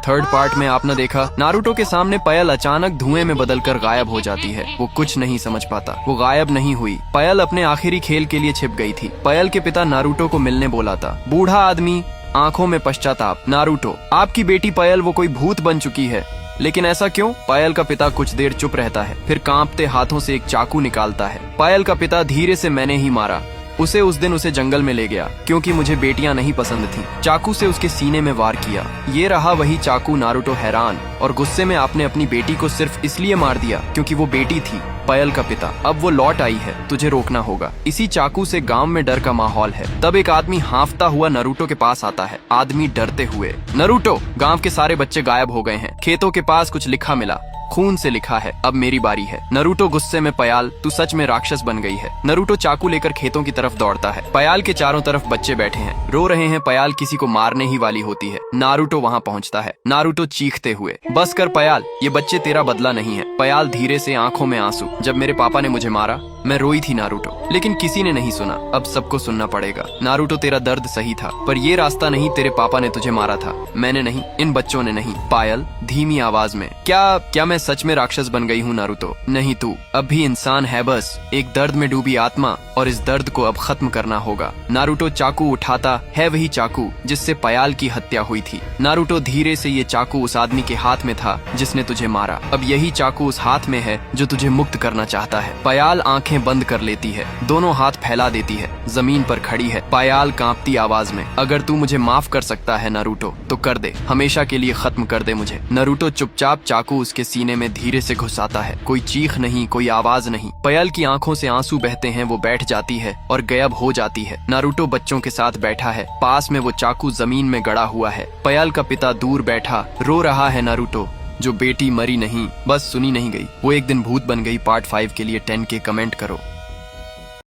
Third part में आपने देखा नारुतो के सामने पायल अचानक धुएं में बदलकर गायब हो जाती है। वो कुछ नहीं समझ पाता, वो गायब नहीं हुई, पायल अपने आखिरी खेल के लिए छिप गई थी। पायल के पिता नारुतो को मिलने बोला था। बूढ़ा आदमी, आंखों में पश्चाताप। नारुतो, आपकी बेटी पायल वो कोई भूत बन चुकी है। लेकिन ऐसा क्यों? पायल का पिता कुछ देर चुप रहता है, फिर कांपते हाथों से एक चाकू निकालता है। पायल का पिता धीरे से, मैंने ही मारा उसे, उस दिन उसे जंगल में ले गया क्योंकि मुझे बेटियां नहीं पसंद थी। चाकू से उसके सीने में वार किया। ये रहा वही चाकू। नारुतो हैरान और गुस्से में, आपने अपनी बेटी को सिर्फ इसलिए मार दिया क्योंकि वो बेटी थी। पायल का पिता, अब वो लौट आई है, तुझे रोकना होगा। इसी चाकू से गांव में डर का माहौल है। तब एक आदमी हांफता हुआ नारुतो के पास आता है। आदमी डरते हुए, नारुतो, गांव के सारे बच्चे गायब हो गए हैं। खेतों के पास कुछ लिखा मिला, खून से लिखा है, अब मेरी बारी है। नारुतो गुस्से में, पायल तू सच में राक्षस बन गई है। नारुतो चाकू लेकर खेतों की तरफ दौड़ता है। पायल के चारों तरफ बच्चे बैठे हैं, रो रहे हैं। पायल किसी को मारने ही वाली होती है। नारुतो वहां पहुंचता है। नारुतो चीखते हुए, बस कर पायल, ये बच्चे तेरा बदला नहीं है। पायल धीरे से, आंखों में आंसू, जब मेरे पापा ने मुझे मारा मैं रोई थी नारुतो, लेकिन किसी ने नहीं सुना। अब सबको सुनना पड़ेगा। नारुतो, तेरा दर्द सही था, पर ये रास्ता नहीं। तेरे पापा ने तुझे मारा था, मैंने नहीं, इन बच्चों ने नहीं। पायल धीमी आवाज में, क्या मैं सच में राक्षस बन गई हूँ? नारुतो, नहीं, तू अब भी इंसान है, बस एक दर्द में डूबी आत्मा, और इस दर्द को अब खत्म करना होगा। नारुतो चाकू उठाता है, वही चाकू जिससे पायल की हत्या हुई थी। नारुतो धीरे से, ये चाकू उस आदमी के हाथ में था जिसने तुझे मारा। अब यही चाकू उस हाथ में है जो तुझे मुक्त करना चाहता है। पायल आंखें बंद कर लेती है, दोनों हाथ फैला देती है, जमीन पर खड़ी है। पायल कांपती आवाज में, अगर तू मुझे माफ कर सकता है नारुतो तो कर दे, हमेशा के लिए खत्म कर दे मुझे। नारुतो चुपचाप चाकू उसके सीने में धीरे से घुसाता है। कोई चीख नहीं, कोई आवाज नहीं। पायल की आंखों से आंसू बहते हैं। वो बैठ जाती है और गायब हो जाती है। नारुतो बच्चों के साथ बैठा है, पास में वो चाकू जमीन में गड़ा हुआ है। पायल का पिता दूर बैठा रो रहा है। नारुतो, जो बेटी मरी नहीं, बस सुनी नहीं गई, वो एक दिन भूत बन गई। पार्ट 5 के लिए 10K कमेंट करो।